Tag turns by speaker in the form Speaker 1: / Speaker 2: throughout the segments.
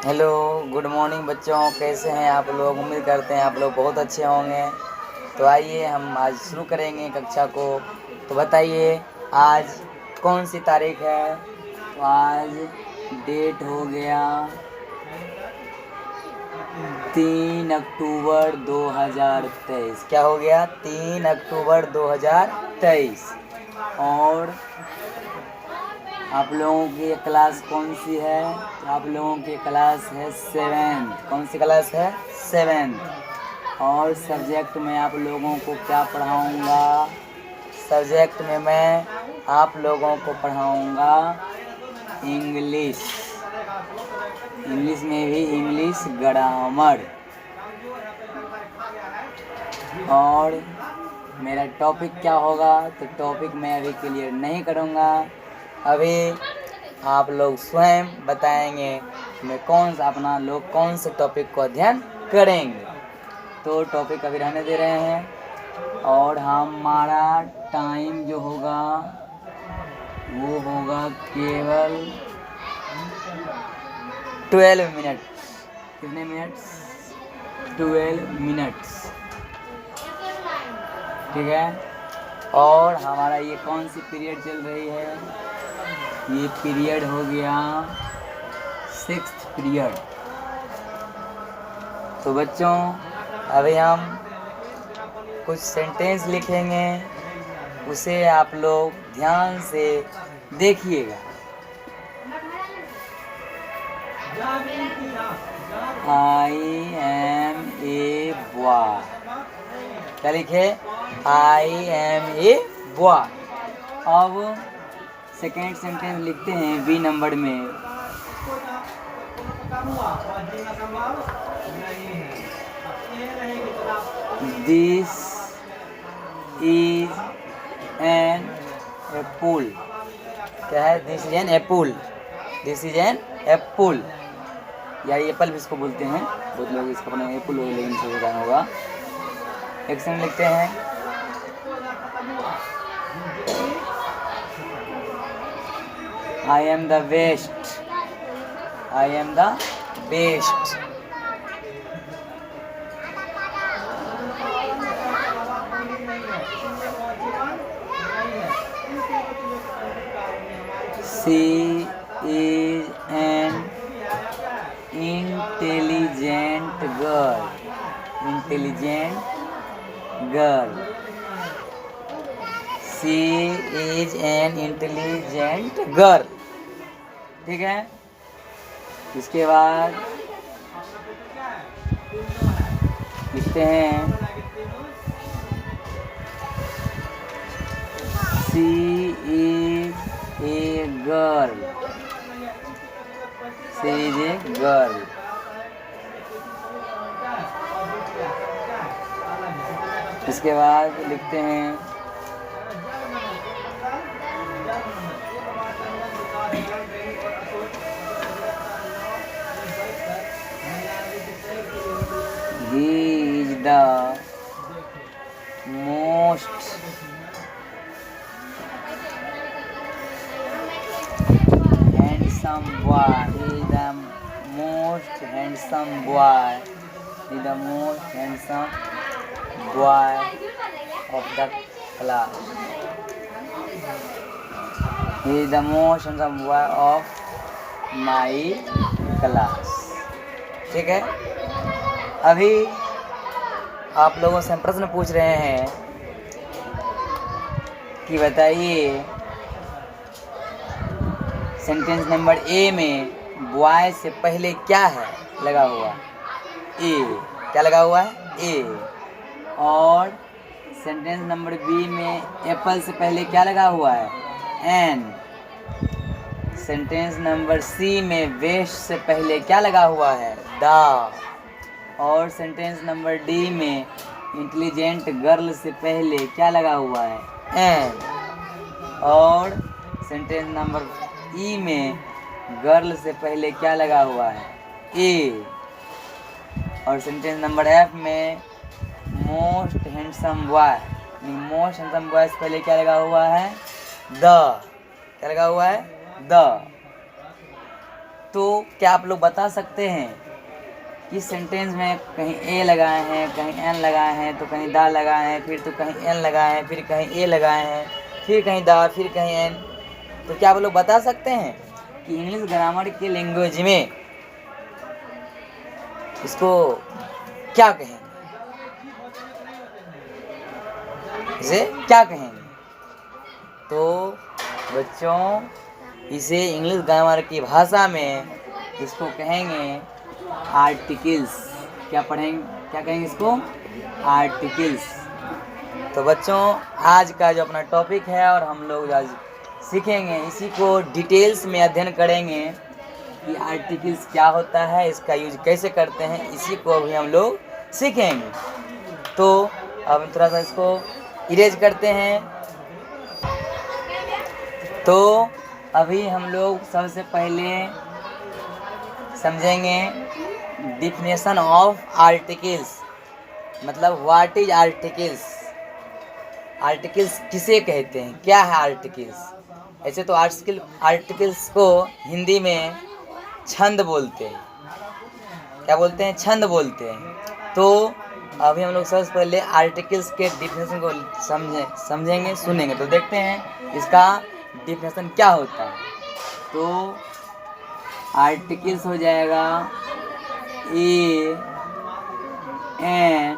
Speaker 1: Hello, good morning बच्चों। कैसे हैं आप लोग? उम्मीद करते हैं आप लोग बहुत अच्छे होंगे। तो आइए हम आज शुरू करेंगे कक्षा को। तो बताइए आज कौन सी तारीख है? तो आज डेट हो गया 3 अक्टूबर 2023। क्या हो गया? 3 अक्टूबर 2023। और आप लोगों की क्लास कौन सी है? तो आप लोगों की क्लास है 7th। कौन सी क्लास है? 7th। और सब्जेक्ट में आप लोगों को क्या पढ़ाऊंगा? सब्जेक्ट में मैं आप लोगों को पढ़ाऊंगा इंग्लिश। इंग्लिश में भी इंग्लिश ग्रामर। और मेरा टॉपिक क्या होगा? तो टॉपिक मैं अभी क्लियर नहीं करूँगा। अभी आप लोग स्वयं बताएंगे मैं कौन से टॉपिक को अध्ययन करेंगे। तो टॉपिक अभी रहने दे रहे हैं और हमारा टाइम जो होगा वो होगा केवल 12 मिनट। कितने मिनट्स? 12 मिनट्स। ठीक है। और हमारा ये कौन सी पीरियड चल रही है? ये पीरियड हो गया 6th पीरियड। तो बच्चों अभी हम कुछ सेंटेंस लिखेंगे, उसे आप लोग ध्यान से देखिएगा। I am a boy. क्या लिखे? I am a boy. अब सेकेंड सेंटेंस लिखते हैं बी नंबर में। This is an apple. क्या है? This is an apple. This is an apple या एप्पल भी इसको बोलते हैं। बहुत लोग इसका अपना एप्पल लेकिन इसको बताना होगा। एक्शन लिखते हैं। I am the best. I am the best. She is an intelligent girl. Intelligent girl. She is an intelligent girl. ठीक है। इसके बाद लिखते हैं She is a girl. She is a girl. इसके बाद लिखते हैं He is the most handsome boy. He is the most handsome boy. He is the most handsome boy of the class. He is the most handsome boy of my class. ठीक है। अभी आप लोगों से हम प्रश्न पूछ रहे हैं कि बताइए सेंटेंस नंबर ए में बॉय से पहले क्या है लगा हुआ? ए। क्या लगा हुआ है? ए। और सेंटेंस नंबर बी में एप्पल से पहले क्या लगा हुआ है? एन। सेंटेंस नंबर सी में वेस्ट से पहले क्या लगा हुआ है? द। और सेंटेंस नंबर डी में इंटेलिजेंट गर्ल से पहले क्या लगा हुआ है? एन। और सेंटेंस नंबर ई में गर्ल से पहले क्या लगा हुआ है? ए। और सेंटेंस नंबर एफ में most handsome boy, most handsome boy से पहले क्या लगा हुआ है? द। क्या लगा हुआ है? द। तो क्या आप लोग बता सकते हैं कि सेंटेंस में कहीं ए लगाए हैं, कहीं एन लगाए हैं, तो कहीं दा लगाए हैं, फिर तो कहीं एन लगाए हैं, फिर कहीं ए लगाए हैं, फिर कहीं दा, फिर कहीं एन, तो क्या आप लोग बता सकते हैं कि इंग्लिश ग्रामर के लैंग्वेज में इसको क्या कहेंगे, इसे क्या कहेंगे? तो बच्चों, इसे इंग्लिश ग्रामर की भाषा में इसको कहेंगे आर्टिकल्स। क्या पढ़ेंगे, क्या कहेंगे इसको? आर्टिकल्स। तो बच्चों, आज का जो अपना टॉपिक है और हम लोग आज सीखेंगे, इसी को डिटेल्स में अध्ययन करेंगे कि आर्टिकल्स क्या होता है, इसका यूज कैसे करते हैं, इसी को भी हम लोग सीखेंगे। तो अब थोड़ा सा इसको इरेज करते हैं। तो अभी हम लोग सबसे पहले समझेंगे डिफिनेशन ऑफ आर्टिकल्स, मतलब व्हाट इज आर्टिकल्स। आर्टिकल्स किसे कहते हैं, क्या है आर्टिकल्स? ऐसे तो आर्टिकल्स को हिंदी में छंद बोलते हैं। क्या बोलते हैं? छंद बोलते हैं। तो अभी हम लोग सबसे पहले आर्टिकल्स के डिफिनेशन को समझेंगे, सुनेंगे। तो देखते हैं इसका डिफिनेशन क्या होता है। तो आर्टिकल्स हो जाएगा ए एन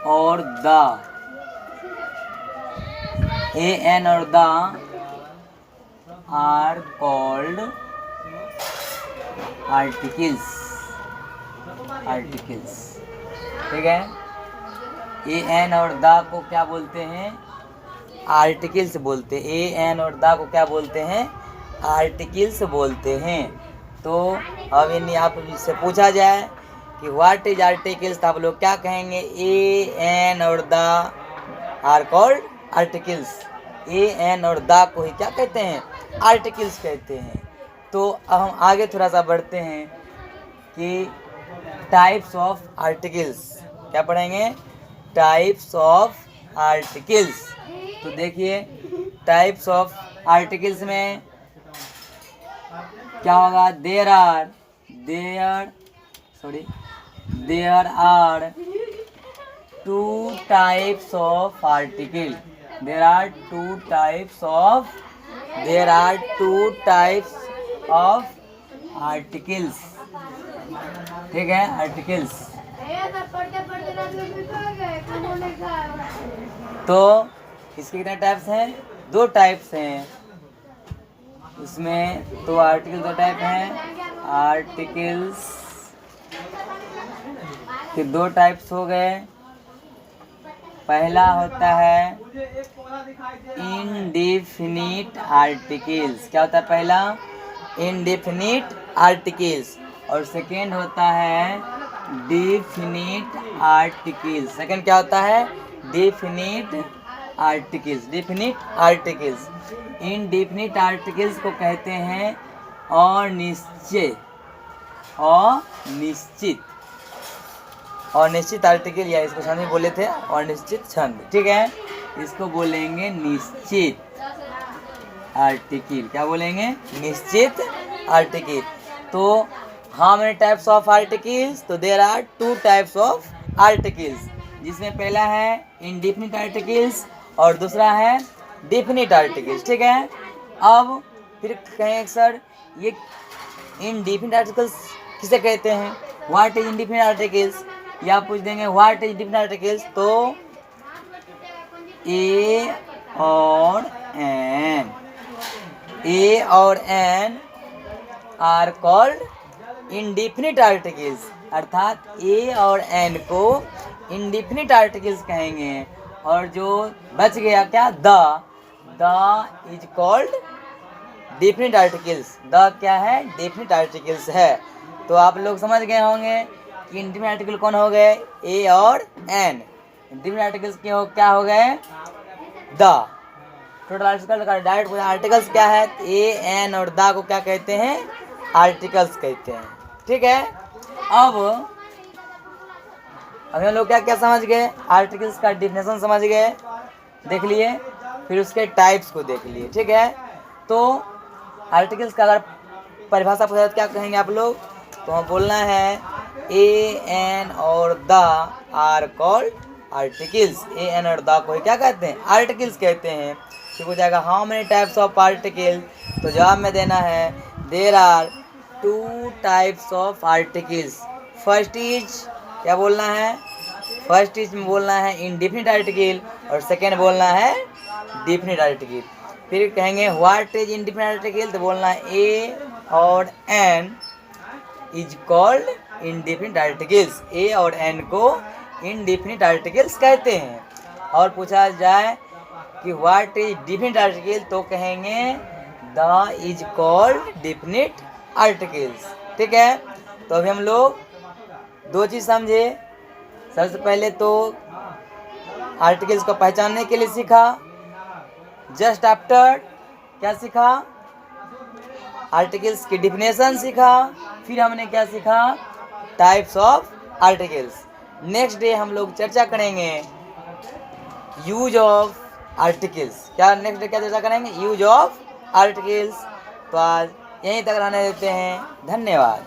Speaker 1: और द। ए एन और द आर कॉल्ड आर्टिकल्स। ठीक है, ए एन और द को क्या बोलते हैं? आर्टिकल्स बोलते हैं। ए एन और द को क्या बोलते हैं? आर्टिकल्स बोलते हैं। तो अब यदि आपसे पूछा जाए कि व्हाट इज आर्टिकल्स, तो आप लोग क्या कहेंगे? ए एन और the are called articles. A an और द को ही क्या कहते हैं? आर्टिकल्स कहते हैं। तो अब हम आगे थोड़ा सा बढ़ते हैं कि टाइप्स ऑफ आर्टिकल्स। क्या पढ़ेंगे? Types of articles. तो देखिए, टाइप्स ऑफ आर्टिकल्स में क्या होगा? There are 2 types of article. there are two types of articles। ठीक है, आर्टिकल्स। तो इसके कितने टाइप्स हैं? 2 टाइप्स हैं इसमें। तो आर्टिकल 2 टाइप हैं। आर्टिकल्स के 2 टाइप्स हो गए। पहला होता है इनडेफिनिट आर्टिकल्स। क्या होता है पहला? Indefinite articles. और सेकेंड होता है डेफिनिट आर्टिकल्स। सेकेंड क्या होता है? Definite articles. इनडेफिनिट आर्टिकल्स को कहते हैं अनिश्चित आर्टिकल, या इसको छंद में बोले थे अनिश्चित छंद। ठीक है, इसको बोलेंगे निश्चित आर्टिकल। क्या बोलेंगे? निश्चित आर्टिकल। तो how many types of articles? तो there are 2 types of articles, जिसमें पहला है इनडेफिनिट आर्टिकल्स और दूसरा है डेफिनिट आर्टिकल्स। ठीक है, अब फिर कहें सर ये इनडेफिनिट आर्टिकल्स किसे कहते हैं? व्हाट इज इनडेफिनिट आर्टिकल्स, या पूछ देंगे व्हाट इज डेफिनिट आर्टिकल्स। तो ए और an are called indefinite articles, अर्थात ए और एन को इनडेफिनिट आर्टिकल्स कहेंगे। और जो बच गया क्या? The is called definite articles. The क्या है? डेफिनिट आर्टिकल्स है। तो आप लोग समझ गए होंगे कि इनडेफिनिट आर्टिकल कौन हो गए? ए और एन। डेफिनिट आर्टिकल्स क्या हो गए? द। टोटल आर्टिकल का डायरेक्ट आर्टिकल्स क्या है? ए एन और द को क्या कहते हैं? आर्टिकल्स कहते हैं। ठीक है, अब हम लोग क्या क्या समझ गए? आर्टिकल्स का डिफिनेशन समझ गए, देख लिए, फिर उसके टाइप्स को देख लिए। ठीक है, तो आर्टिकल्स का अगर परिभाषा पूछा तो क्या कहेंगे आप लोग? तो हम बोलना है ए एन और the are called articles. A an और द को क्या कहते हैं? आर्टिकल्स कहते हैं। फिर हो जाएगा how many types of article, तो जवाब में देना है there are 2 types of articles. First is क्या बोलना है? फर्स्ट इज में बोलना है इंडेफिनिट आर्टिकल और सेकेंड बोलना है डेफिनिट आर्टिकल। फिर कहेंगे व्हाट इज इंडेफिनिट आर्टिकल, तो बोलना है ए और an is called indefinite articles. A और एन को इंडेफिनिट आर्टिकल्स कहते हैं। और पूछा जाए कि व्हाट इज डेफिनिट आर्टिकल, तो कहेंगे the is called definite articles. ठीक है, तो अभी हम लोग 2 चीज़ समझे। सबसे पहले तो आर्टिकल्स को पहचानने के लिए सीखा। जस्ट आफ्टर क्या सीखा? आर्टिकल्स की डिफिनेशन सीखा। फिर हमने क्या सीखा? Types of articles. Next day हम लोग चर्चा करेंगे यूज ऑफ आर्टिकल्स। क्या नेक्स्ट डे क्या चर्चा करेंगे? Use of articles. तो आज यहीं तक रहने देते हैं। धन्यवाद।